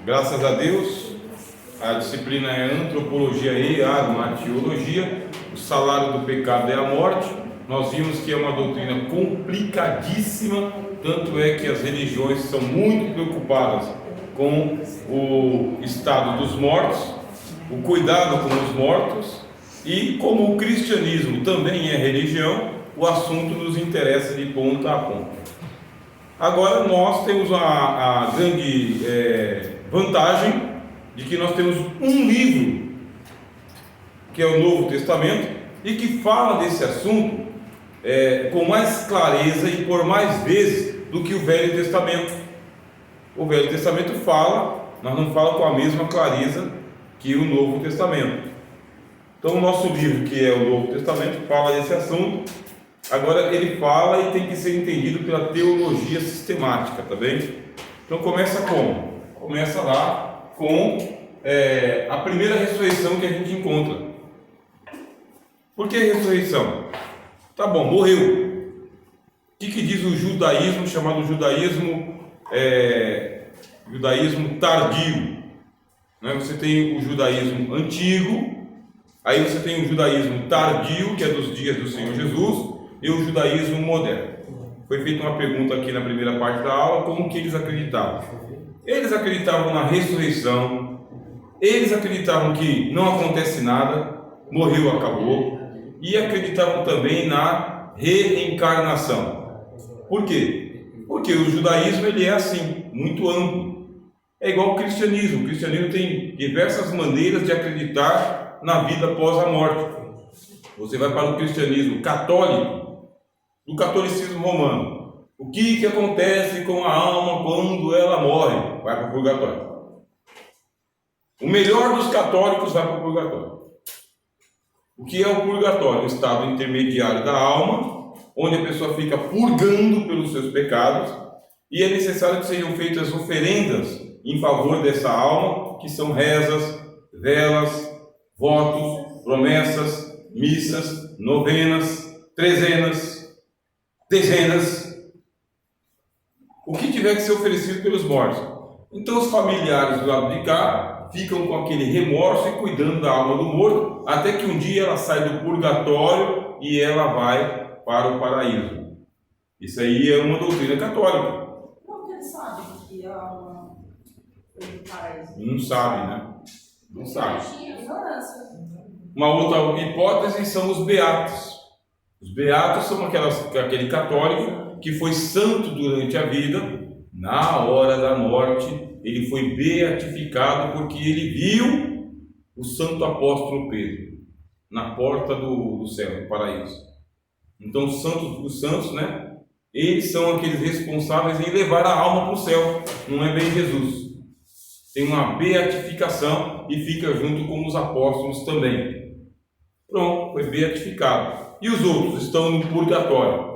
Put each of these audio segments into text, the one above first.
Graças a Deus, a disciplina é antropologia e agmatiologia. O salário do pecado é a morte. Nós vimos que é uma doutrina complicadíssima, tanto é que as religiões são muito preocupadas com o estado dos mortos, o cuidado com os mortos, e como o cristianismo também é religião, o assunto nos interessa de ponta a ponta. Agora nós temos a grande vantagem de que nós temos um livro, que é o Novo Testamento, e que fala desse assunto com mais clareza e por mais vezes do que o Velho Testamento. O Velho Testamento fala, mas não fala com a mesma clareza que o Novo Testamento. Então o nosso livro, que é o Novo Testamento, fala desse assunto. Agora ele fala e tem que ser entendido pela teologia sistemática, tá bem? Então começa como? Começa lá com a primeira ressurreição que a gente encontra. Por que ressurreição? Tá bom, morreu. O que diz o judaísmo, chamado judaísmo tardio? Né? Você tem o judaísmo antigo, aí você tem o judaísmo tardio, que é dos dias do Senhor Jesus, e o judaísmo moderno. Foi feita uma pergunta aqui na primeira parte da aula, como que eles acreditavam? Eles acreditavam na ressurreição, eles acreditavam que não acontece nada, morreu, acabou, e acreditavam também na reencarnação. Por quê? Porque o judaísmo ele é assim, muito amplo. É igual ao cristianismo. O cristianismo tem diversas maneiras de acreditar na vida após a morte. Você vai para o cristianismo católico, do catolicismo romano. O que acontece com a alma quando ela morre? Vai para o purgatório. O melhor dos católicos vai para o purgatório. O que é o purgatório? O estado intermediário da alma, onde a pessoa fica purgando pelos seus pecados, e é necessário que sejam feitas oferendas em favor dessa alma, que são rezas, velas, votos, promessas, missas, novenas, trezenas, dezenas, o que tiver que ser oferecido pelos mortos. Então os familiares do lado de cá ficam com aquele remorso e cuidando da alma do morto, até que um dia ela sai do purgatório e ela vai para o paraíso. Isso aí é uma doutrina católica. Como que ele sabe que a alma foi do paraíso? Não sabe, né? Não sabe. Ignorância. Uma outra hipótese são os beatos. Os beatos são aquele católico que foi santo durante a vida. Na hora da morte, ele foi beatificado porque ele viu o santo apóstolo Pedro na porta do céu, do paraíso. Então, os santos, né? Eles são aqueles responsáveis em levar a alma para o céu. Não é bem Jesus. Tem uma beatificação e fica junto com os apóstolos também. Pronto, foi beatificado. E os outros estão no purgatório.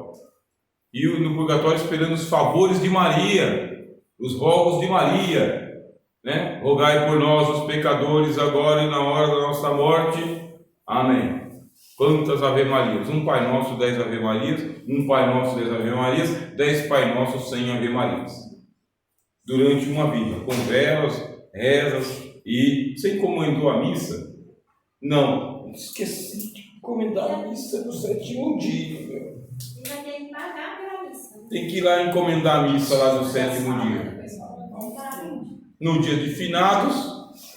E no purgatório esperando os favores de Maria, os rogos de Maria, né? Rogai por nós, os pecadores, agora e na hora da nossa morte. Amém. Quantas Ave Marias? Um Pai Nosso, 10 Ave Marias. Um Pai Nosso, 10 Ave Marias. 10 Pai Nossos, 100 Ave Marias. Durante uma vida, com velas, rezas e... Você encomendou a missa? Não. Esqueci de encomendar a missa no 7º dia. E vai ter que pagar pela missa. Tem que ir lá encomendar a missa lá no 7º dia. No dia de finados,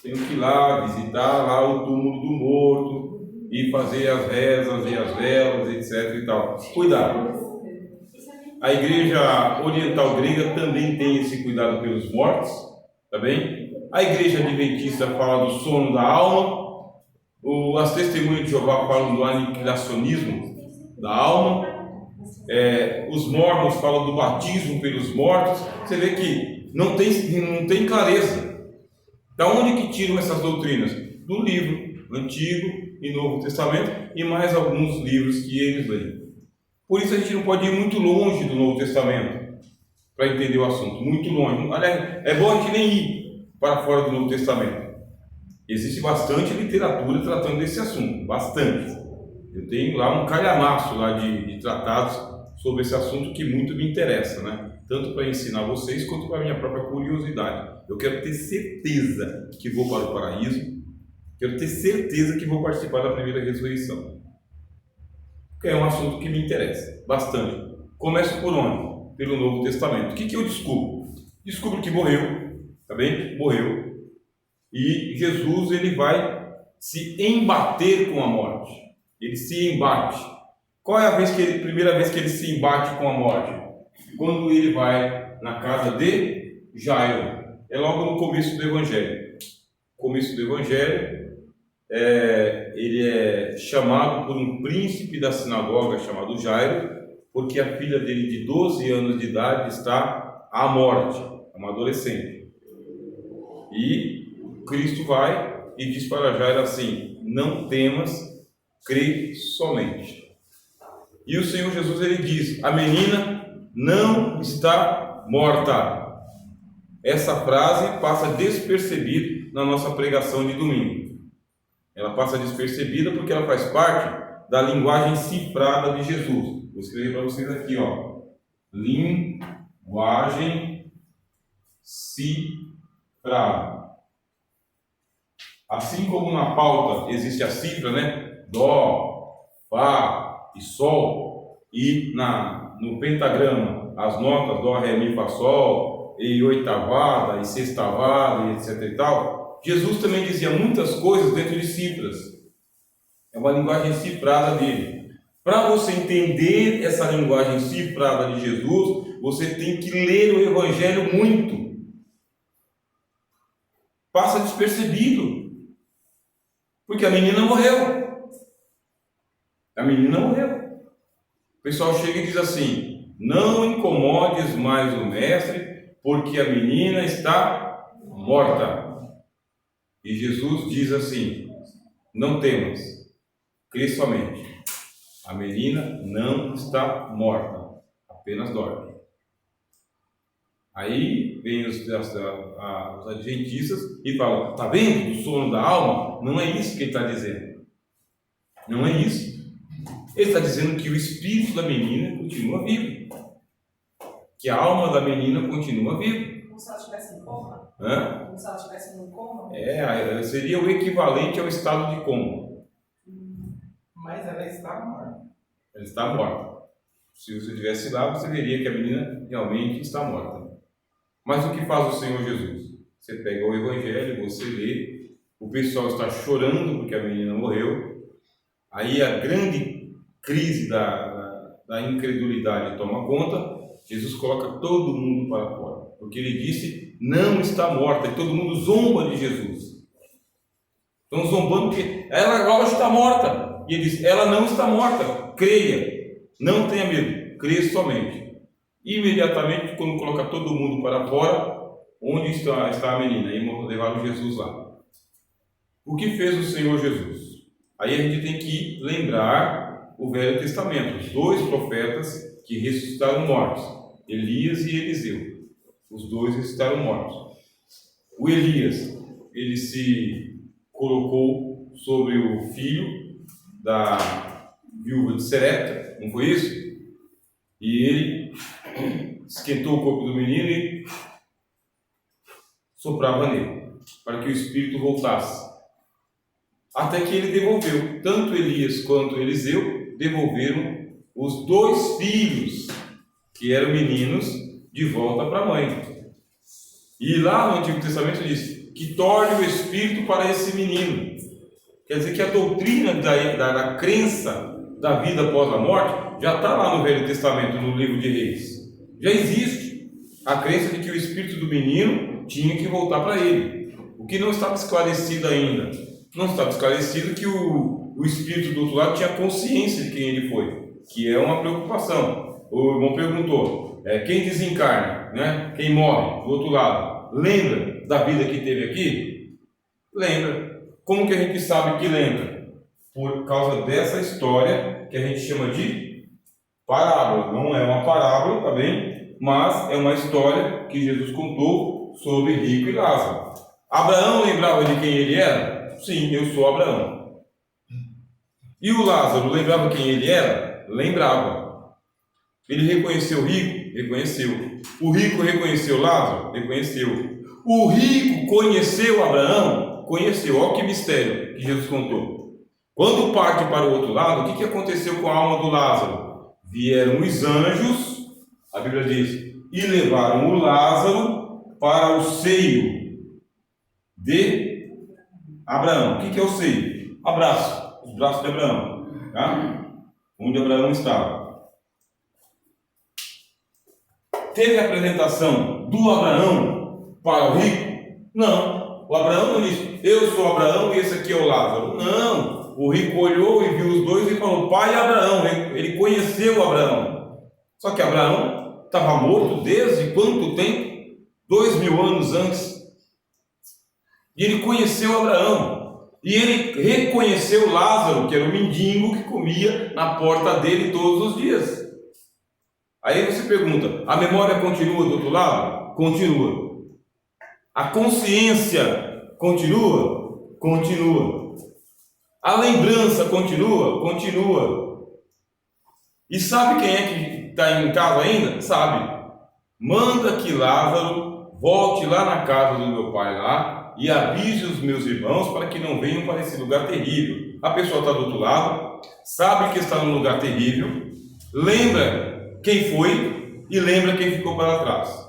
tenho que ir lá visitar lá o túmulo do morto e fazer as rezas e as velas, etc e tal. Cuidado. A igreja oriental grega também tem esse cuidado pelos mortos, tá bem? A igreja adventista fala do sono da alma. As testemunhas de Jeová falam do aniquilacionismo da alma. Os mormons falam do batismo pelos mortos. Você vê que não tem clareza. Da onde que tiram essas doutrinas? Do livro Antigo e Novo Testamento e mais alguns livros que eles leem. Por isso a gente não pode ir muito longe do Novo Testamento para entender o assunto, muito longe. Aliás, é bom a gente nem ir para fora do Novo Testamento. Existe bastante literatura tratando desse assunto, bastante. Eu tenho lá um calhamaço lá de tratados sobre esse assunto que muito me interessa, né? Tanto para ensinar vocês quanto para a minha própria curiosidade. Eu quero ter certeza que vou para o paraíso, quero ter certeza que vou participar da primeira ressurreição. Que é um assunto que me interessa bastante. Começo por onde? Pelo Novo Testamento. O que eu descubro? Descubro que morreu, tá bem? Morreu. E Jesus, ele vai se embater com a morte. Ele se embate. Qual é a primeira vez que ele se embate com a morte? Quando ele vai na casa de Jairo. É logo no começo do Evangelho. No começo do Evangelho, ele é chamado por um príncipe da sinagoga chamado Jairo, porque a filha dele de 12 anos de idade está à morte, é uma adolescente. E Cristo vai e diz para Jairo assim: não temas, crê somente. E o Senhor Jesus, ele diz: a menina não está morta. Essa frase passa despercebida na nossa pregação de domingo. Ela passa despercebida porque ela faz parte da linguagem cifrada de Jesus. Vou escrever para vocês aqui, ó. Linguagem cifrada. Assim como na pauta existe a cifra, né? Dó, Fá e Sol. E no pentagrama as notas Dó, Ré, Mi, Fá, Sol, e oitavada, e sextavada, e etc e tal. Jesus também dizia muitas coisas dentro de cifras. É uma linguagem cifrada dele. Para você entender essa linguagem cifrada de Jesus, você tem que ler o Evangelho muito. Passa despercebido. Porque a menina morreu. A menina morreu. O pessoal chega e diz assim: não incomodes mais o mestre, porque a menina está morta. E Jesus diz assim: não temas, crê somente. A menina não está morta, apenas dorme. Aí vem os adventistas e falam: está vendo o sono da alma? Não é isso que ele está dizendo. Não é isso. Ele está dizendo que o espírito da menina continua vivo. Que a alma da menina continua viva. Como se ela estivesse em coma? Hã? Como se ela estivesse em coma? Seria o equivalente ao estado de coma. Mas ela está morta. Ela está morta. Se você estivesse lá, você veria que a menina realmente está morta. Mas o que faz o Senhor Jesus? Você pega o Evangelho, você lê, o pessoal está chorando porque a menina morreu. Aí a grande crise da incredulidade toma conta. Jesus coloca todo mundo para fora, porque ele disse: não está morta, e todo mundo zomba de Jesus. Estão zombando porque ela está morta, e ele diz: ela não está morta, creia, não tenha medo, creia somente. Imediatamente, quando coloca todo mundo para fora, onde está a menina? E levaram Jesus lá. O que fez o Senhor Jesus? Aí a gente tem que lembrar o Velho Testamento, os dois profetas que ressuscitaram mortos, Elias e Eliseu. Os dois ressuscitaram mortos. O Elias, ele se colocou sobre o filho da viúva de Serepta, não foi isso? E ele esquentou o corpo do menino e soprava nele, para que o espírito voltasse. Até que ele devolveu. Tanto Elias quanto Eliseu devolveram os dois filhos, que eram meninos, de volta para a mãe. E lá no Antigo Testamento diz que torne o espírito para esse menino. Quer dizer que a doutrina da crença da vida após a morte já está lá no Velho Testamento, no livro de Reis. Já existe a crença de que o espírito do menino tinha que voltar para ele. O que não estava esclarecido ainda? Não estava esclarecido que o espírito do outro lado tinha consciência de quem ele foi, que é uma preocupação. O irmão perguntou: quem desencarna, né? Quem morre do outro lado, lembra da vida que teve aqui? Lembra. Como que a gente sabe que lembra? Por causa dessa história que a gente chama de parábola. Não é uma parábola, tá bem? Mas é uma história que Jesus contou sobre Rico e Lázaro. Abraão lembrava de quem ele era? Sim, eu sou Abraão. E o Lázaro lembrava quem ele era? Lembrava. Ele reconheceu o rico? Reconheceu. O rico reconheceu Lázaro? Reconheceu. O rico conheceu Abraão? Conheceu. Olha que mistério que Jesus contou. Quando parte para o outro lado, o que aconteceu com a alma do Lázaro? Vieram os anjos, a Bíblia diz, e levaram o Lázaro para o seio de Abraão. O que é o seio? Abraço, os braços de Abraão, tá? Onde Abraão estava. Teve a apresentação do Abraão para o rico? Não. O Abraão não disse, eu sou Abraão e esse aqui é o Lázaro. Não. O rico olhou e viu os dois e falou, pai Abraão. Ele conheceu Abraão. Só que Abraão estava morto desde quanto tempo? 2000 anos antes. E ele conheceu Abraão. E ele reconheceu Lázaro, que era o mendigo que comia na porta dele todos os dias. Aí você pergunta, a memória continua do outro lado? Continua. A consciência continua? Continua. A lembrança continua? Continua. E sabe quem é que está em casa ainda? Sabe. Manda que Lázaro volte lá na casa do meu pai lá e avise os meus irmãos para que não venham para esse lugar terrível. A pessoa está do outro lado, sabe que está num lugar terrível, lembra quem foi e lembra quem ficou para trás.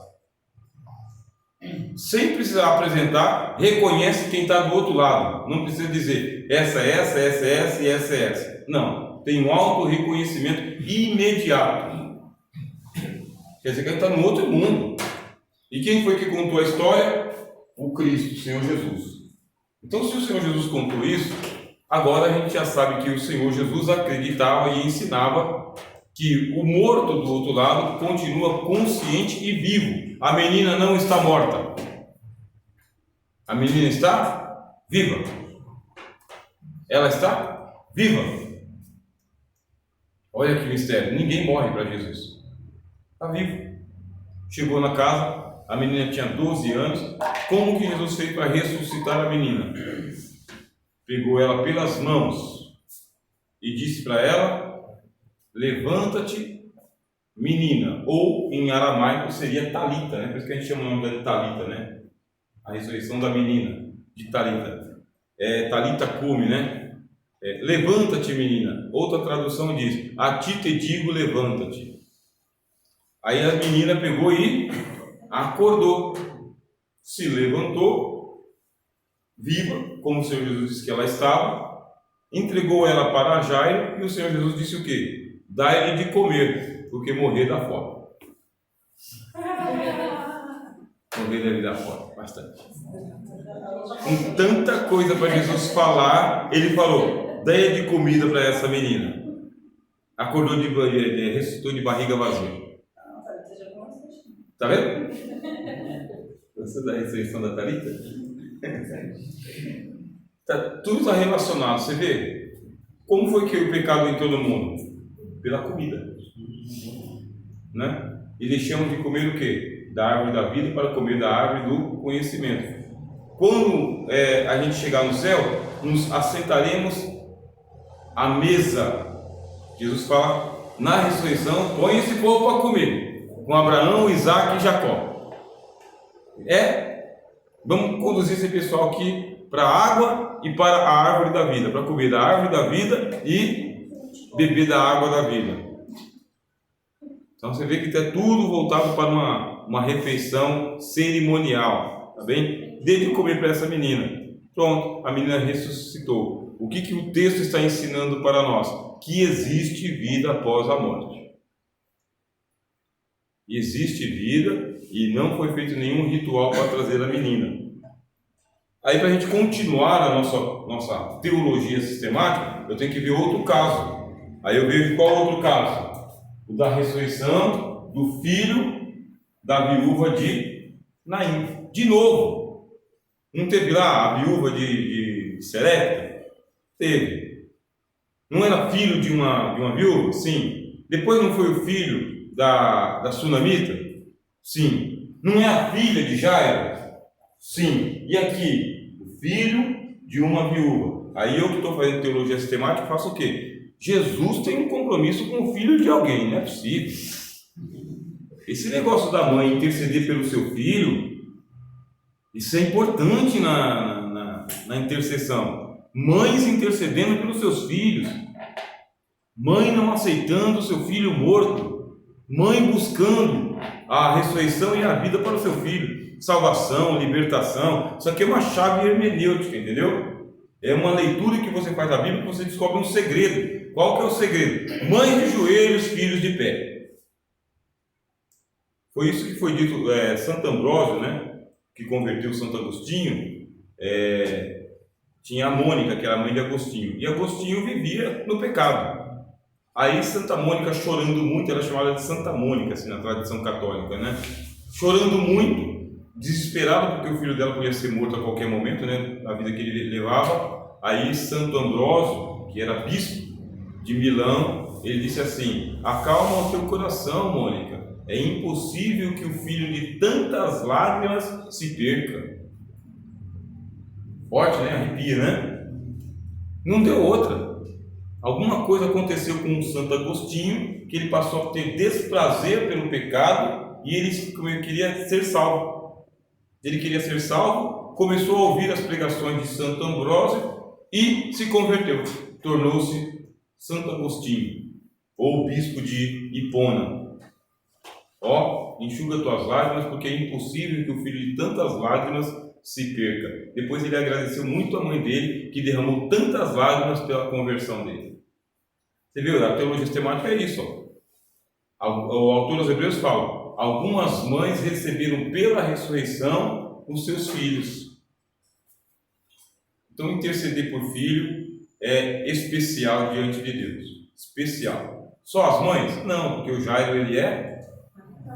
Sem precisar apresentar, reconhece quem está do outro lado. Não precisa dizer essa é essa, essa é essa e essa é essa. Não, tem um auto-reconhecimento imediato. Quer dizer que ele está no outro mundo. E quem foi que contou a história? O Cristo, o Senhor Jesus. Então, se o Senhor Jesus contou isso, agora a gente já sabe que o Senhor Jesus acreditava e ensinava que o morto do outro lado continua consciente e vivo. A menina não está morta. A menina está viva. Ela está viva. Olha que mistério. Ninguém morre para Jesus. Está vivo. Chegou na casa, a menina tinha 12 anos. Como que Jesus fez para ressuscitar a menina? Pegou ela pelas mãos e disse para ela: levanta-te, menina. Ou em aramaico seria Talita, né? Por isso que a gente chama o nome de Talita, né? A ressurreição da menina, de Talita. Talita cume, né? Levanta-te, menina. Outra tradução diz: a ti te digo, levanta-te. Aí a menina pegou e acordou, se levantou, viva, como o Senhor Jesus disse que ela estava, entregou ela para Jairo, e o Senhor Jesus disse o quê? Dá-lhe de comer, porque morrer dá fome. Morrer deve dar fome, bastante. Com tanta coisa para Jesus falar, ele falou: dê de comida para essa menina. Acordou ressuscitou de barriga vazia. Está vendo? Você da ressurreição da Talita? Está tudo relacionado. Você vê como foi que o pecado entrou no mundo? Pela comida, né? E deixamos de comer o quê? Da árvore da vida para comer da árvore do conhecimento. Quando a gente chegar no céu, nos assentaremos à mesa. Jesus fala na ressurreição: põe esse povo para comer, com Abraão, Isaac e Jacó. Vamos conduzir esse pessoal aqui para a água e para a árvore da vida, para comer da árvore da vida e beber da água da vida. Então você vê que está tudo voltado para uma refeição cerimonial, tá bem? Dê de comer para essa menina. Pronto, a menina ressuscitou. O que o texto está ensinando para nós? Que existe vida após a morte. Existe vida e não foi feito nenhum ritual para trazer a menina. Aí, para a gente continuar a nossa teologia sistemática, eu tenho que ver outro caso. Aí eu vejo qual outro caso? O da ressurreição do filho da viúva de Naim. De novo, não teve lá a viúva de Serepta? Teve. Não era filho de uma viúva? Sim. Depois não foi o filho da Sunamita? Sim. Não é a filha de Jairo? Sim. E aqui? O filho de uma viúva. Aí eu que estou fazendo teologia sistemática faço o quê? Jesus tem um compromisso com o filho de alguém, não é possível. Esse negócio da mãe interceder pelo seu filho, isso é importante na intercessão. Mães intercedendo pelos seus filhos, mãe não aceitando o seu filho morto, mãe buscando a ressurreição e a vida para o seu filho, salvação, libertação. Isso aqui é uma chave hermenêutica, entendeu? É uma leitura que você faz da Bíblia que você descobre um segredo. Qual que é o segredo? Mãe de joelhos, filhos de pé. Foi isso que foi dito, Santo Ambrósio, né, que converteu Santo Agostinho, tinha a Mônica, que era a mãe de Agostinho, e Agostinho vivia no pecado. Aí Santa Mônica, chorando muito, ela é chamada de Santa Mônica, assim, na tradição católica, né, chorando muito, desesperada porque o filho dela podia ser morto a qualquer momento, né, na vida que ele levava. Aí Santo Ambrósio, que era bispo de Milão, ele disse assim: acalma o teu coração, Mônica, é impossível que o filho de tantas lágrimas se perca. Forte, né? Arrepia, né? Não deu outra. Alguma coisa aconteceu com o Santo Agostinho, que ele passou a ter desprazer pelo pecado e ele queria ser salvo. Ele queria ser salvo, começou a ouvir as pregações de Santo Ambrósio e se converteu. Tornou-se Santo Agostinho, ou bispo de Hipona. Enxuga tuas lágrimas, porque é impossível que o filho de tantas lágrimas se perca. Depois ele agradeceu muito a mãe dele, que derramou tantas lágrimas pela conversão dele. Você viu? A teologia sistemática é isso. O autor dos Hebreus fala: algumas mães receberam pela ressurreição os seus filhos. Então interceder por filho é especial diante de Deus. Especial. Só as mães? Não, porque o Jairo ele é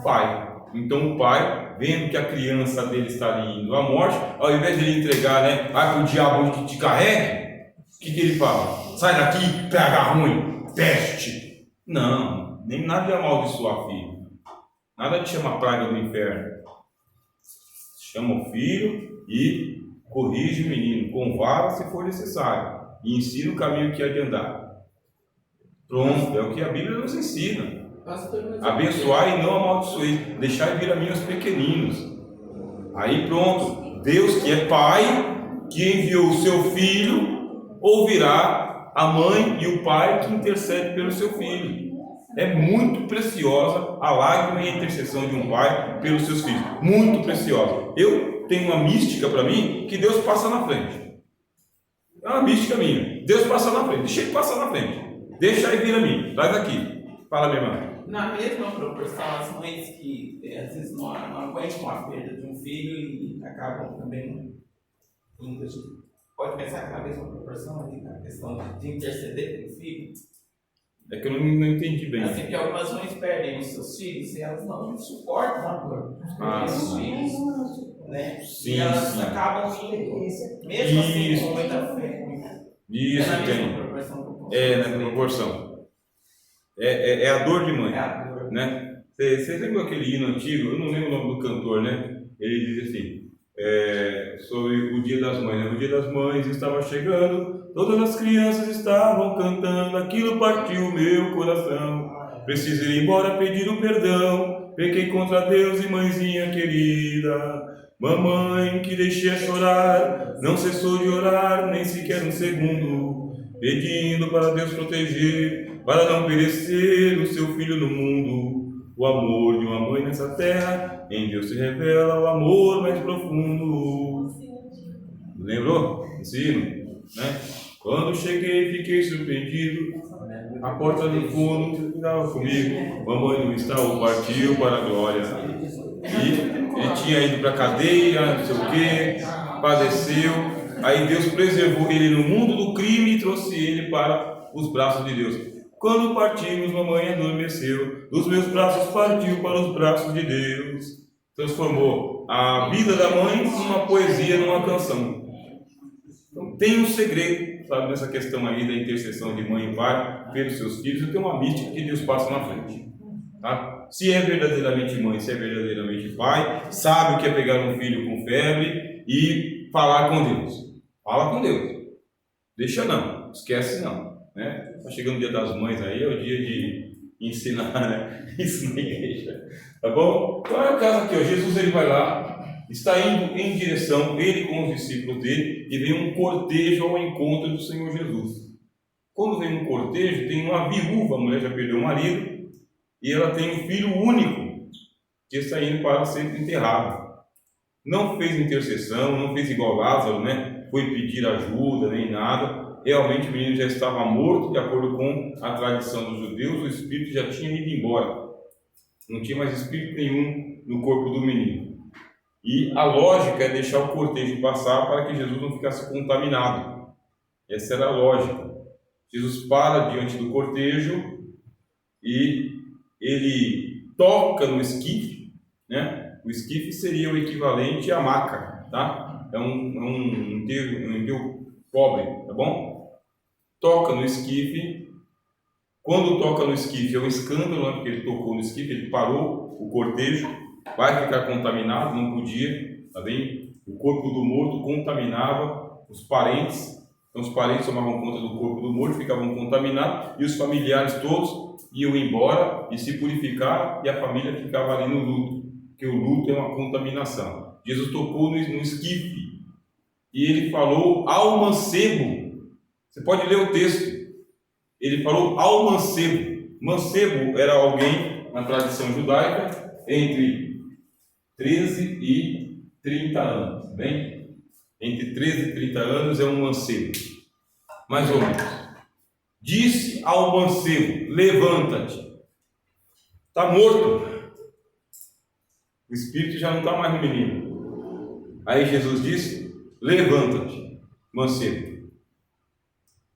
pai. Então o pai, vendo que a criança dele está indo à morte, ao invés de ele entregar, né, que o diabo que te carregue, o que ele fala? Sai daqui, pega ruim, peste. Não, nem nada de amaldiçoar filho. Nada de chamar praga do inferno. Chama o filho e corrige o menino com vara se for necessário, e ensina o caminho que há de andar. Pronto, é o que a Bíblia nos ensina. Abençoar e não amaldiçoar, deixar vir a mim os pequeninos. Aí pronto, Deus que é pai, que enviou o seu filho, ouvirá a mãe e o pai que intercede pelo seu filho. É muito preciosa a lágrima e a intercessão de um pai pelos seus filhos, muito preciosa. Eu tenho uma mística para mim, que Deus passa na frente. É uma mística minha. Deus passa na frente, deixa ele passar na frente, deixa ele vir a mim, traz aqui. Fala, minha irmã. Na mesma proporção, as mães que às vezes não aguentam a perda de um filho e acabam também indo. A gente pode pensar que na mesma proporção ali, na questão de interceder pelo filho. É que eu não entendi bem. Assim, que algumas mães perdem os seus filhos e elas não suportam a dor dos filhos. Né? Sim, e elas sim. acabam indo, mesmo assim, com muita fé. Isso, na mesma tem. proporção. Na proporção. É a dor de mãe. É a dor. Né? Você lembra aquele hino antigo? Eu não lembro o nome do cantor, né? Ele diz assim, sobre o Dia das Mães, né? O Dia das Mães estava chegando, todas as crianças estavam cantando, aquilo partiu o meu coração. Preciso ir embora pedir o perdão, pequei contra Deus e mãezinha querida. Mamãe que deixei a chorar, não cessou de orar nem sequer um segundo, pedindo para Deus proteger, para não perecer o seu filho no mundo. O amor de uma mãe nessa terra, em Deus se revela o amor mais profundo. Lembrou? Ensino, né? Quando cheguei, fiquei surpreendido. A porta do fundo estava comigo. Mamãe não estava, partiu para a glória. E ele tinha ido para a cadeia, não sei o que, padeceu. Aí Deus preservou ele no mundo do crime e trouxe ele para os braços de Deus. Quando partimos, mamãe adormeceu, dos meus braços partiu para os braços de Deus. Transformou a vida da mãe numa poesia, numa canção. Então tem um segredo, sabe, nessa questão aí da intercessão de mãe e pai pelos seus filhos. Tem uma mística que Deus passa na frente. Tá? Se é verdadeiramente mãe, se é verdadeiramente pai, sabe o que é pegar um filho com febre e falar com Deus. Fala com Deus. Deixa não, esquece não. Né? Tá chegando o Dia das Mães aí, é o dia ensinar, né? Isso na igreja. Tá bom? Então é o caso aqui, ó. Jesus ele vai lá, está indo em direção, ele com os discípulos dele, e vem um cortejo ao encontro do Senhor Jesus. Quando vem um cortejo, tem uma viúva, a mulher já perdeu o marido, e ela tem um filho único, que está indo para ser enterrado. Não fez intercessão, não fez igual Lázaro, né? Foi pedir ajuda, nem nada. Realmente o menino já estava morto, de acordo com a tradição dos judeus, o espírito já tinha ido embora. Não tinha mais espírito nenhum no corpo do menino. E a lógica é deixar o cortejo passar para que Jesus não ficasse contaminado. Essa era a lógica. Jesus para diante do cortejo e ele toca no esquife, né? O esquife seria o equivalente à maca, tá? É um enterro pobre, tá bom? Toca no esquife. Quando toca no esquife é um escândalo, né? Porque ele tocou no esquife, ele parou o cortejo, vai ficar contaminado, não podia, tá bem? O corpo do morto contaminava os parentes. Então os parentes tomavam conta do corpo do morto, ficavam contaminados, e os familiares todos iam embora e se purificar, e a família ficava ali no luto, porque o luto é uma contaminação. Jesus tocou no esquife e ele falou ao mancebo. Você pode ler o texto. Ele falou ao mancebo. Mancebo era alguém, na tradição judaica, entre 13 e 30 anos, bem? Entre 13 e 30 anos é um mancebo, mais ou menos. Disse ao mancebo: levanta-te. Está morto. O espírito já não está mais no menino. Aí Jesus disse: levanta-te, mancebo.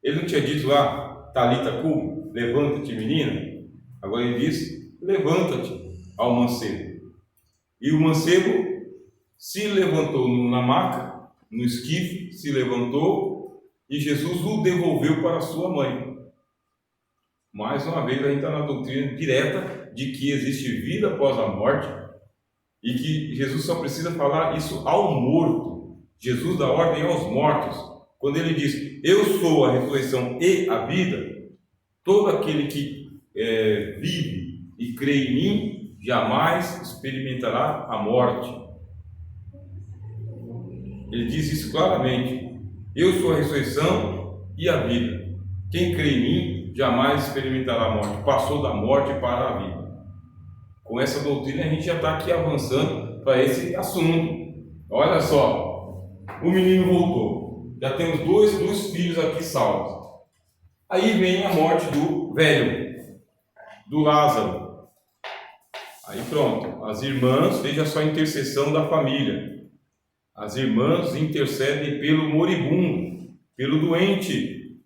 Ele não tinha dito lá, Talita cum, levanta-te, menina? Agora ele disse: levanta-te ao mancebo. E o mancebo se levantou na maca, no esquife, se levantou, e Jesus o devolveu para sua mãe. Mais uma vez a gente está na doutrina direta de que existe vida após a morte, e que Jesus só precisa falar isso ao morto. Jesus dá ordem aos mortos. Quando ele diz: eu sou a ressurreição e a vida, todo aquele que vive e crê em mim jamais experimentará a morte. Ele diz isso claramente: eu sou a ressurreição e a vida. Quem crê em mim jamais experimentará a morte. Passou da morte para a vida. Com essa doutrina a gente já está aqui avançando para esse assunto. Olha só, o menino voltou. Já temos dois filhos aqui salvos. Aí vem a morte do velho, do Lázaro. Aí pronto, as irmãs, veja só a intercessão da família. As irmãs intercedem pelo moribundo, pelo doente.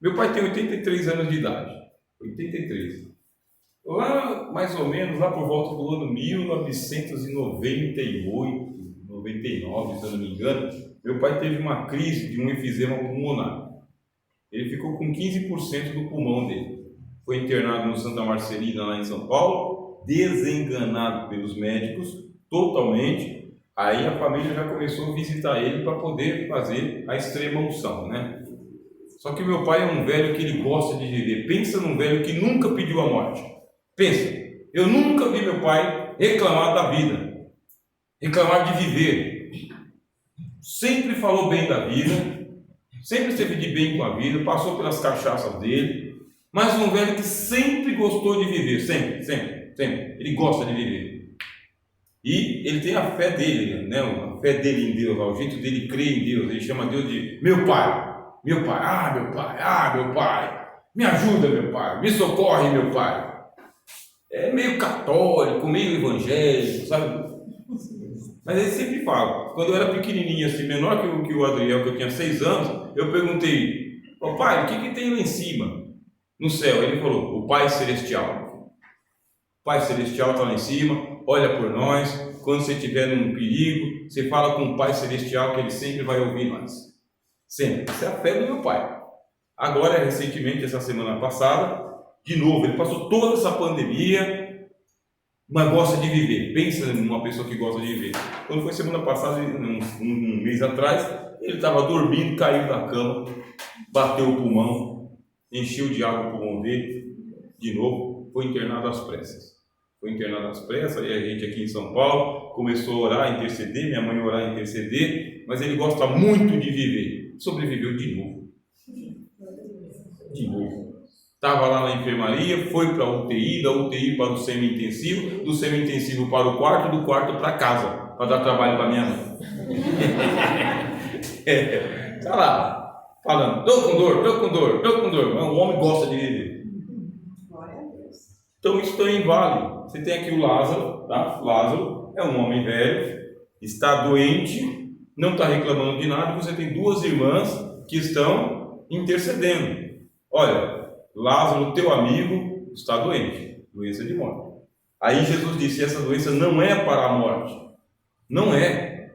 Meu pai tem 83 anos de idade. 83. Lá, mais ou menos, lá por volta do ano 1998, 99, se eu não me engano, meu pai teve uma crise de um enfisema pulmonar. Ele ficou com 15% do pulmão dele. Foi internado no Santa Marcelina, lá em São Paulo, desenganado pelos médicos, totalmente. Aí a família já começou a visitar ele para poder fazer a extrema-unção, né? Só que meu pai é um velho que ele gosta de viver. Pensa num velho que nunca pediu a morte. Pensa, eu nunca vi meu pai reclamar da vida, reclamar de viver. Sempre falou bem da vida, sempre esteve de bem com a vida, passou pelas cachaças dele, mas um velho que sempre gostou de viver, sempre. Ele gosta de viver. E ele tem a fé dele, né? A fé dele em Deus, o jeito dele crer em Deus. Ele chama Deus de meu pai, meu pai, me ajuda, meu pai, me socorre, meu pai. É meio católico, meio evangélico, sabe? Mas ele sempre fala. Quando eu era pequenininho, assim, menor que o Adriel, que eu tinha 6 anos, eu perguntei: pai, o que tem lá em cima, no céu? Ele falou: o Pai Celestial. O Pai Celestial está lá em cima, olha por nós. Quando você estiver num perigo, você fala com o Pai Celestial, que ele sempre vai ouvir nós. Sempre. Essa é a fé do meu pai. Agora, recentemente, essa semana passada, de novo, ele passou toda essa pandemia, mas gosta de viver. Pensa numa pessoa que gosta de viver. Quando foi semana passada, um mês atrás, ele estava dormindo, caiu da cama, bateu o pulmão, encheu de água o pulmão dele, de novo, foi internado às pressas. Foi internado às pressas, e a gente aqui em São Paulo começou a orar, interceder, minha mãe orar, interceder, mas ele gosta muito de viver. Sobreviveu de novo. De novo. Estava lá na enfermaria, foi para a UTI, da UTI para o semi-intensivo, do semi-intensivo para o quarto, do quarto para casa, para dar trabalho para minha mãe. Está lá, falando, estou com dor, mas o homem gosta de viver. Glória a Deus. Então isso também vale. Você tem aqui o Lázaro, tá? Lázaro é um homem velho, está doente, não está reclamando de nada, você tem duas irmãs que estão intercedendo. Olha, Lázaro, teu amigo, está doente, doença de morte. Aí Jesus disse, essa doença não é para a morte, não é,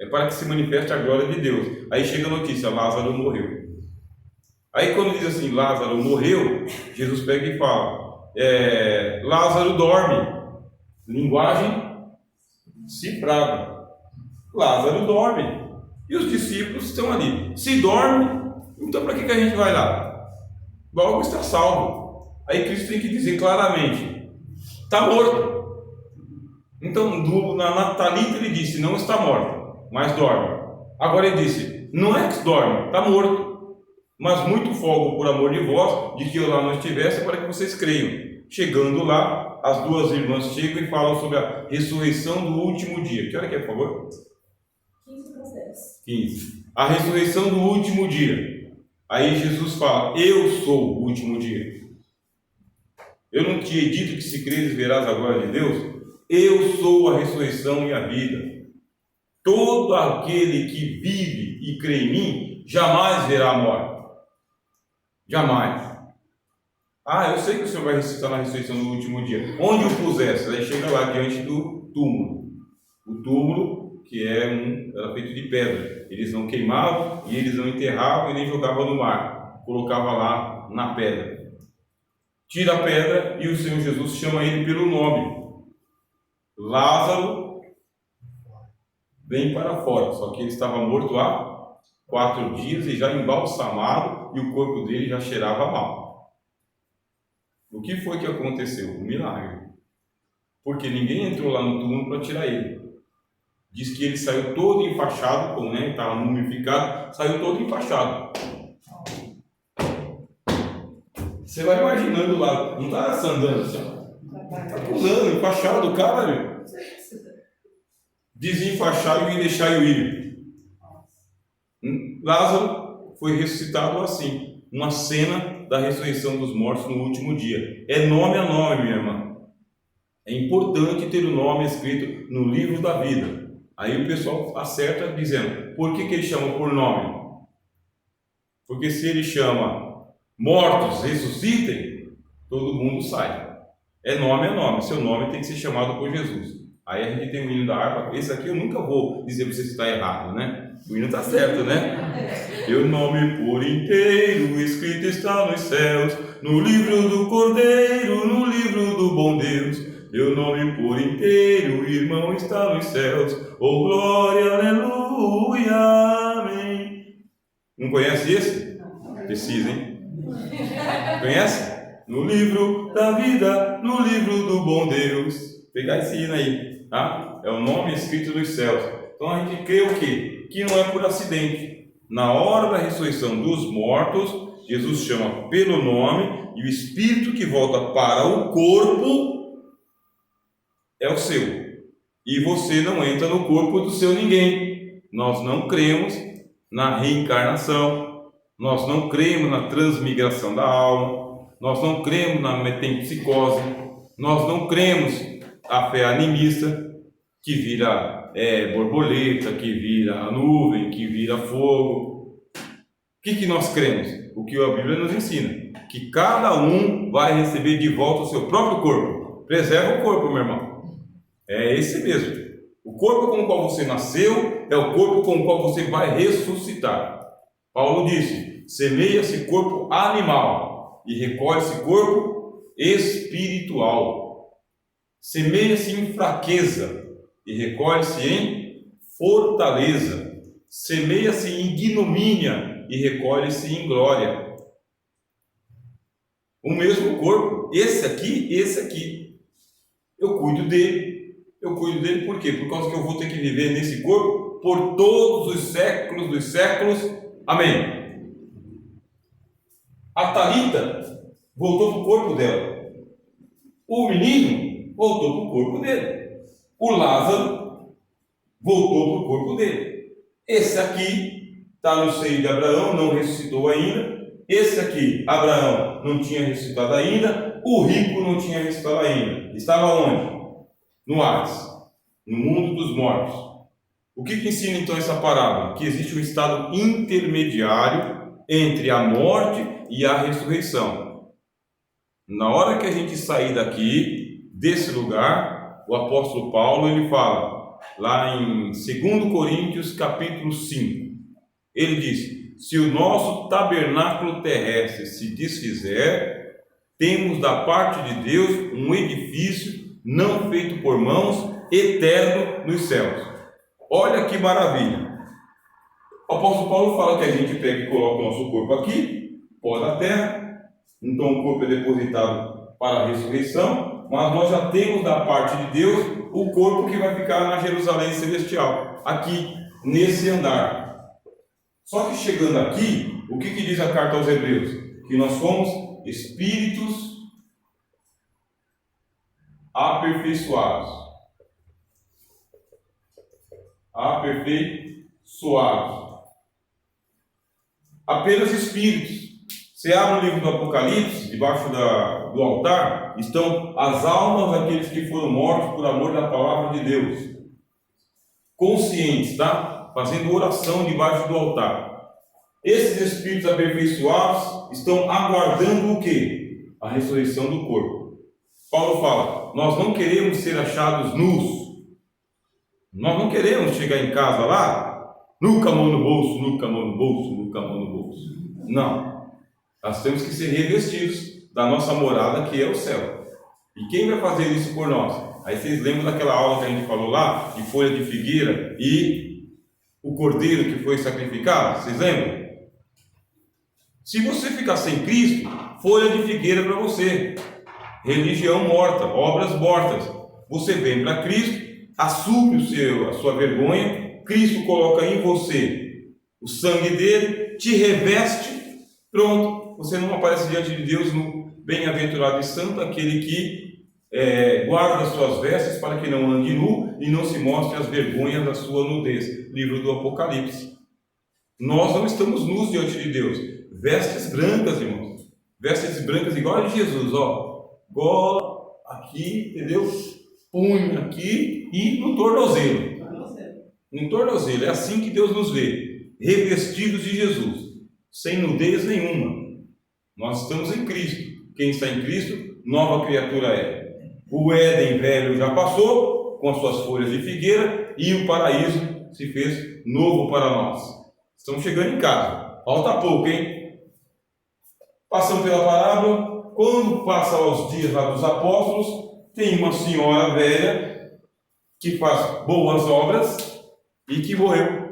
é para que se manifeste a glória de Deus. Aí chega a notícia, Lázaro morreu. Aí quando diz assim, Lázaro morreu, Jesus pega e fala, Lázaro dorme, linguagem cifrada, Lázaro dorme, e os discípulos estão ali, se dorme, então para que a gente vai lá? Logo está salvo. Aí Cristo tem que dizer claramente, está morto. Então na Talita ele disse, não está morto, mas dorme. Agora ele disse, não é que dorme, está morto, mas muito fogo por amor de vós, de que eu lá não estivesse, para que vocês creiam. Chegando lá, as duas irmãs chegam e falam sobre a ressurreição do último dia. Que hora que é, por favor? 15 para 10. 15. A ressurreição do último dia. Aí Jesus fala, eu sou o último dia. Eu não tinha dito que se creres verás a glória de Deus? Eu sou a ressurreição e a vida. Todo aquele que vive e crê em mim, jamais verá a morte. Jamais. Eu sei que o Senhor vai ressuscitar na ressurreição do último dia. Onde o pusesse? Aí chega lá diante do túmulo. O túmulo, que era feito de pedra. Eles não queimavam, e eles não enterravam, e nem jogavam no mar. Colocava lá na pedra. Tira a pedra, e o Senhor Jesus chama ele pelo nome. Lázaro, vem para fora. Só que ele estava morto há 4 dias, e já embalsamado, e o corpo dele já cheirava mal. O que foi que aconteceu? Um milagre. Porque ninguém entrou lá no túmulo para tirar ele. Diz que ele saiu todo enfaixado, como estava mumificado, saiu todo enfaixado. Você vai imaginando lá, não está andando assim, está pulando, enfaixado o cara, meu. Desenfaixar e deixar eu ir. Lázaro foi ressuscitado assim, uma cena da ressurreição dos mortos no último dia. É nome a nome, minha irmã. É importante ter o nome escrito no livro da vida. Aí o pessoal acerta dizendo, por que ele chama por nome? Porque se ele chama mortos, ressuscitem, todo mundo sai. É nome a nome. Seu nome tem que ser chamado por Jesus. Aí a gente tem o hino da harpa. Esse aqui eu nunca vou dizer para você se está errado, né? O hino está certo, né? Teu nome por inteiro escrito está nos céus, no livro do Cordeiro, no livro do bom Deus. Teu nome por inteiro, irmão, está nos céus. Oh, glória, aleluia, amém. Não conhece esse? Precisa, hein? Conhece? No livro da vida, no livro do bom Deus. Pegar esse hino aí, tá? É o nome escrito nos céus. Então a gente crê o quê? Que não é por acidente. Na hora da ressurreição dos mortos, Jesus chama pelo nome, e o espírito que volta para o corpo é o seu. E você não entra no corpo do seu ninguém. Nós não cremos na reencarnação, nós não cremos na transmigração da alma, nós não cremos na metempsicose, nós não cremos a fé animista, que vira borboleta, que vira nuvem, que vira fogo. O que nós cremos? O que a Bíblia nos ensina, que cada um vai receber de volta o seu próprio corpo. Preserva o corpo, meu irmão. É esse mesmo. O corpo com o qual você nasceu é o corpo com o qual você vai ressuscitar. Paulo disse, semeia-se corpo animal e recolhe-se corpo espiritual. Semeia-se em fraqueza e recolhe-se em fortaleza. Semeia-se em ignomínia e recolhe-se em glória. O mesmo corpo. Esse aqui. Eu cuido dele. Por quê? Por causa que eu vou ter que viver nesse corpo por todos os séculos dos séculos. Amém. A Talita voltou para o corpo dela. O menino voltou para o corpo dele. O Lázaro voltou para o corpo dele. Esse aqui está no seio de Abraão, não ressuscitou ainda. Esse aqui, Abraão, não tinha ressuscitado ainda. O rico não tinha ressuscitado ainda. Estava onde? No Hades, no mundo dos mortos. O que ensina então essa parábola? Que existe um estado intermediário entre a morte e a ressurreição. Na hora que a gente sair daqui, desse lugar, o apóstolo Paulo, ele fala, lá em 2 Coríntios capítulo 5, ele diz: se o nosso tabernáculo terrestre se desfizer, temos da parte de Deus um edifício não feito por mãos, eterno nos céus. Olha que maravilha! O apóstolo Paulo fala que a gente pega e coloca o nosso corpo aqui, pó da terra, então o corpo é depositado para a ressurreição, mas nós já temos da parte de Deus o corpo que vai ficar na Jerusalém celestial, aqui, nesse andar. Só que chegando aqui, o que diz a carta aos Hebreus? Que nós somos espíritos aperfeiçoados. Apenas espíritos. Você abre o livro do Apocalipse, debaixo do altar, estão as almas daqueles que foram mortos por amor da palavra de Deus. Conscientes, tá? Fazendo oração debaixo do altar. Esses espíritos aperfeiçoados estão aguardando o quê? A ressurreição do corpo. Paulo fala, nós não queremos ser achados nus. Nós não queremos chegar em casa lá, nunca mão no bolso. Não. Nós temos que ser revestidos da nossa morada, que é o céu. E quem vai fazer isso por nós? Aí vocês lembram daquela aula que a gente falou lá, de folha de figueira e o cordeiro que foi sacrificado? Vocês lembram? Se você ficar sem Cristo, folha de figueira para você. Religião morta, obras mortas. Você vem para Cristo, assume a sua vergonha, Cristo coloca em você o sangue dele, te reveste, pronto. Você não aparece diante de Deus no bem-aventurado e santo, aquele que guarda as suas vestes para que não ande nu e não se mostre as vergonhas da sua nudez. Livro do Apocalipse. Nós não estamos nus diante de Deus. Vestes brancas, irmãos. Vestes brancas igual a de Jesus, ó. Gola aqui, entendeu? Punho aqui e no tornozelo. No tornozelo. É assim que Deus nos vê. Revestidos de Jesus. Sem nudez nenhuma. Nós estamos em Cristo. Quem está em Cristo, nova criatura é. O Éden velho já passou, com as suas folhas de figueira, e o paraíso se fez novo para nós. Estamos chegando em casa. Falta pouco, hein? Passando pela parábola, quando passa os dias lá dos apóstolos, tem uma senhora velha que faz boas obras e que morreu.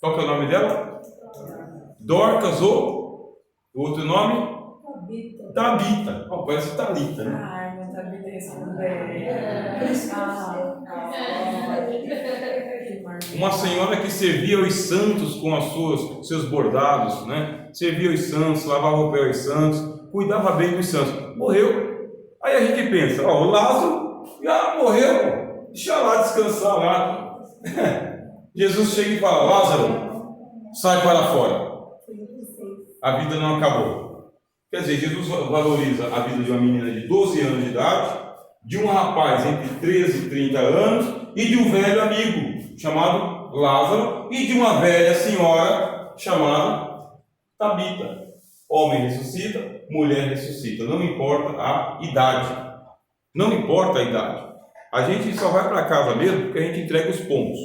Qual que é o nome dela? Dorcas ou o outro nome? Tabita. Oh, parece Talita, né? Ai, meu Tabita respondeu. Uma senhora que servia os santos com os seus bordados, né? Servia os santos, lavava o pé aos santos, cuidava bem dos santos. Morreu. Aí a gente pensa, ó, o Lázaro já morreu, deixa lá descansar lá. Jesus chega e fala, Lázaro, sai para fora. A vida não acabou. Quer dizer, Jesus valoriza a vida de uma menina de 12 anos de idade, de um rapaz entre 13 e 30 anos e de um velho amigo chamado Lázaro e de uma velha senhora chamada Tabita. Homem ressuscita, mulher ressuscita, não importa a idade. Não importa a idade. A gente só vai para casa mesmo porque a gente entrega os pontos.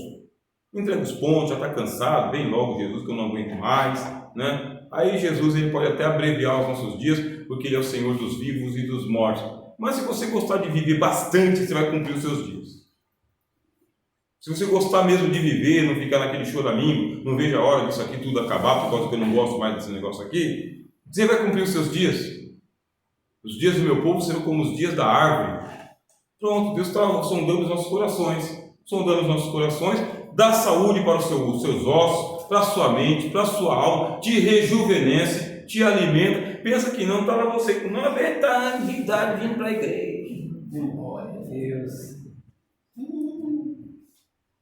Entrega os pontos, já está cansado, vem logo Jesus que eu não aguento mais, né? Aí Jesus ele pode até abreviar os nossos dias, porque Ele é o Senhor dos vivos e dos mortos. Mas se você gostar de viver bastante, você vai cumprir os seus dias. Se você gostar mesmo de viver, não ficar naquele choramingo, não veja a hora disso aqui tudo acabar, por causa que eu não gosto mais desse negócio aqui, você vai cumprir os seus dias. Os dias do meu povo serão como os dias da árvore. Pronto, Deus está sondando os nossos corações. Sondando os nossos corações, dá saúde para os seus ossos, para a sua mente, para a sua alma, te rejuvenesce, te alimenta. Pensa que não estava você com 90 anos de idade vindo para a igreja. Glória a Deus.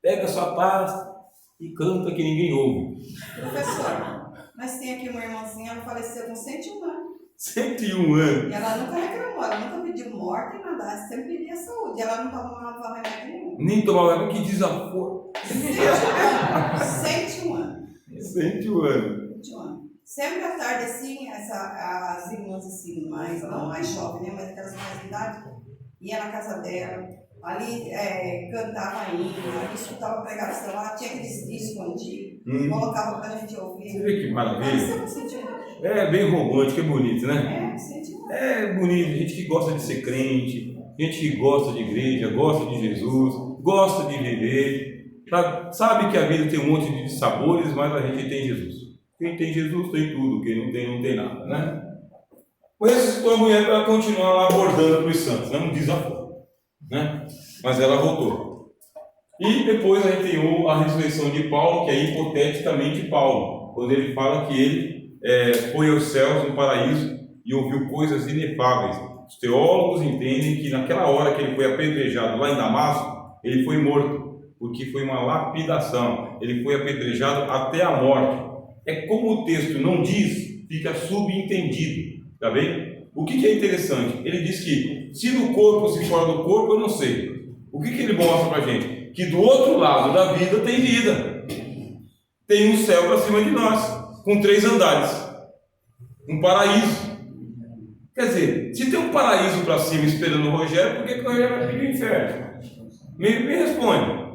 Pega a sua pasta e canta que ninguém ouve. Professor, nós tem aqui uma irmãzinha, ela faleceu com 101 anos. 101 anos. E ela nunca reclamou, ela nunca pediu morte, nada, ela sempre pedia saúde. Ela não tomava remédio nenhum. Nem tomava, que desaforo. 101 anos. 101 anos. 101 anos. Sempre à tarde, assim, as irmãs assim, não mais jovens, né? Mas aquelas mais de idade, ia na casa dela, ali cantava hino, ali escutava pregação, ela tinha aqueles escondidos, colocava pra gente ouvir. Você vê que maravilha? Você sentiu? É bem romântico, é bonito, né? Sentiu. É bonito, gente que gosta de ser crente, gente que gosta de igreja, gosta de Jesus, gosta de viver, sabe que a vida tem um monte de sabores, mas a gente tem Jesus. Quem tem Jesus tem tudo, quem não tem, não tem nada, né? Ressuscitou a mulher para continuar lá abordando para os santos, né? Um desafio, né? Mas ela voltou. E depois a gente tem a ressurreição de Paulo, que é hipoteticamente Paulo, quando ele fala que ele foi aos céus, no paraíso, e ouviu coisas inefáveis. Os teólogos entendem que naquela hora que ele foi apedrejado lá em Damasco, ele foi morto, porque foi uma lapidação. Ele foi apedrejado até a morte. É como o texto não diz, fica subentendido, tá bem? O que é interessante? Ele diz que se do corpo, se fora do corpo, eu não sei. O que ele mostra pra gente? Que do outro lado da vida tem vida. Tem um céu para cima de nós, com 3 andares. Um paraíso. Quer dizer, se tem um paraíso para cima esperando o Rogério, por que o Rogério vai pedir o inferno? Me responde.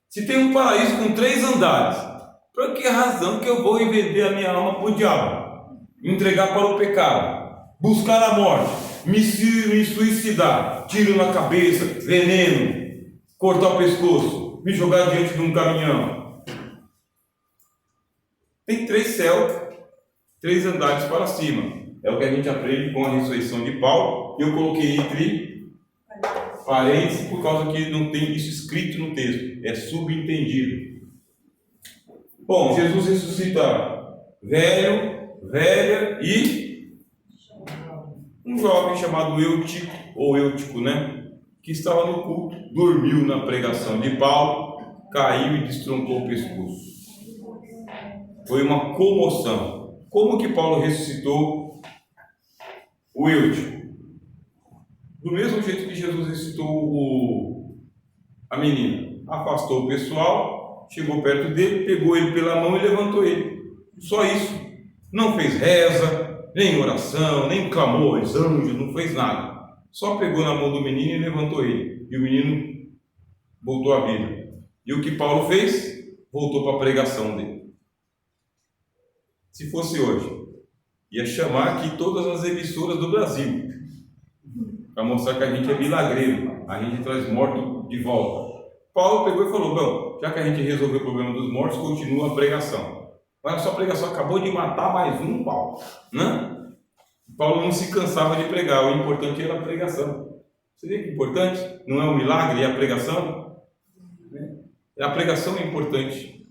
Se tem um paraíso com 3 andares, por que razão que eu vou vender a minha alma para o diabo? Entregar para o pecado, buscar a morte, me suicidar, tiro na cabeça, veneno, cortar o pescoço, me jogar diante de um caminhão? Tem 3 céus, 3 andares para cima. É o que a gente aprende com a ressurreição de Paulo. Eu coloquei entre parênteses por causa que não tem isso escrito no texto, é subentendido. Bom, Jesus ressuscita velho, velha e um jovem chamado Eutico, ou Eutico, né? Que estava no culto, dormiu na pregação de Paulo, caiu e destroncou o pescoço. Foi uma comoção. Como que Paulo ressuscitou o Eutico? Do mesmo jeito que Jesus ressuscitou a menina. Afastou o pessoal, chegou perto dele, pegou ele pela mão e levantou ele. Só isso. Não fez reza, nem oração, nem clamou aos anjos, não fez nada. Só pegou na mão do menino e levantou ele. E o menino voltou à vida. E o que Paulo fez? Voltou para a pregação dele. Se fosse hoje, ia chamar aqui todas as emissoras do Brasil para mostrar que a gente é milagreiro, a gente traz morto de volta. Paulo pegou e falou: bom, já que a gente resolveu o problema dos mortos, continua a pregação. Mas a sua pregação acabou de matar mais um, Paulo, né? Paulo não se cansava de pregar, o importante era a pregação. Você vê que importante? Não é o milagre, é a pregação? A pregação é importante.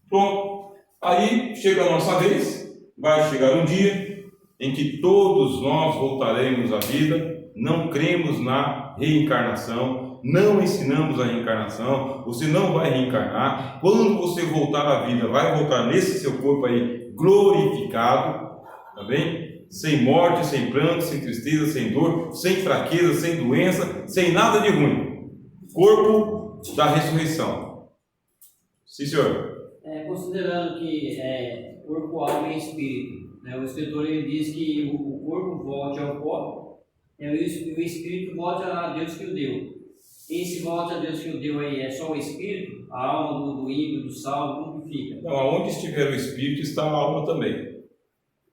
Pronto. Aí chega a nossa vez, vai chegar um dia em que todos nós voltaremos à vida, não cremos na reencarnação, não ensinamos a reencarnação, você não vai reencarnar. Quando você voltar à vida, vai voltar nesse seu corpo aí glorificado, tá bem? Sem morte, sem pranto, sem tristeza, sem dor, sem fraqueza, sem doença, sem nada de ruim. Corpo da ressurreição. Sim, senhor. Considerando que corpo, alma e espírito, né? O escritor ele diz que o corpo volte ao pó, e o espírito volte a Deus que o deu. Esse volte a Deus que o deu aí é só o espírito, a alma do ímpio, do salvo, como que fica? Não, aonde estiver o espírito está a alma também,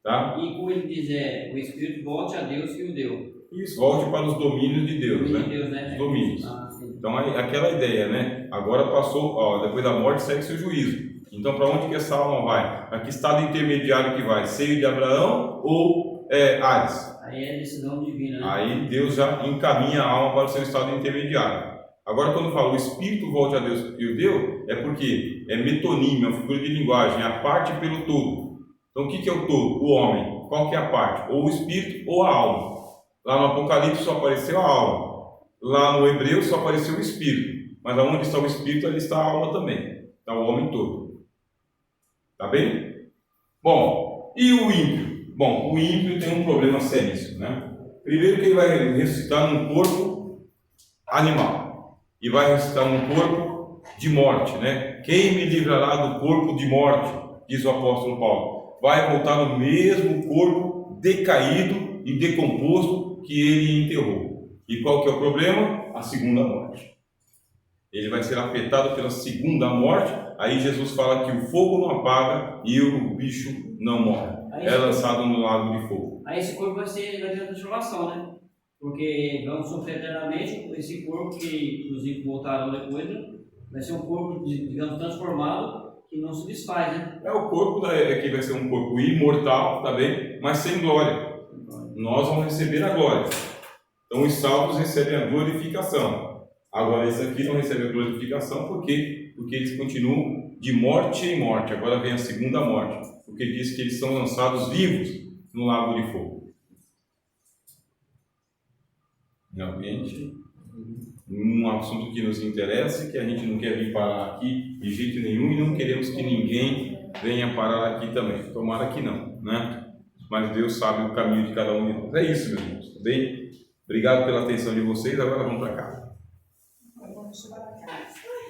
tá? E como ele diz, o espírito volte a Deus que o deu. Isso, volte para os domínios de Deus, né? Deus, né? Os domínios. Sim. Então, aquela ideia, né? Agora passou, depois da morte segue-se o juízo. Então, para onde que essa alma vai? Para que estado intermediário que vai? Seio de Abraão ou Hades? Aí é decisão divina, né? Aí Deus já encaminha a alma para o seu estado intermediário. Agora, quando fala o espírito volte a Deus que o deu, é porque é metonímia, uma figura de linguagem, é a parte pelo todo. Então, o que é o todo? O homem. Qual que é a parte? Ou o espírito ou a alma. Lá no Apocalipse só apareceu a alma. Lá no Hebreu só apareceu o espírito. Mas aonde está o espírito, ali está a alma também. Está o homem todo. Tá bem? Bom, e o ímpio? Bom, o ímpio tem um problema seríssimo, né? Primeiro que ele vai ressuscitar num corpo animal. E vai ressuscitar num corpo de morte, né? Quem me livrará do corpo de morte? Diz o apóstolo Paulo. Vai voltar no mesmo corpo decaído e decomposto que ele enterrou. E qual que é o problema? A segunda morte. Ele vai ser afetado pela segunda morte. Aí Jesus fala que o fogo não apaga e o bicho não morre. É lançado no lago de fogo. Aí esse corpo vai ter a transformação, né? Porque vamos sofrer eternamente esse corpo que, inclusive, voltaram depois, né? Vai ser um corpo, digamos, transformado, que não se desfaz, né? É o corpo que vai ser um corpo imortal, tá bem? Mas sem glória. Nós vamos receber a glória. Então os salvos recebem a glorificação. Agora esse aqui não recebe a glorificação porque eles continuam de morte em morte. Agora vem a segunda morte, porque diz que eles são lançados vivos no lago de fogo. Realmente, um assunto que nos interessa, que a gente não quer vir parar aqui de jeito nenhum e não queremos que ninguém venha parar aqui também. Tomara que não, né? Mas Deus sabe o caminho de cada um de nós. É isso, meus irmãos, tá bem? Obrigado pela atenção de vocês. Agora vamos para cá. Agora deixa eu para casa.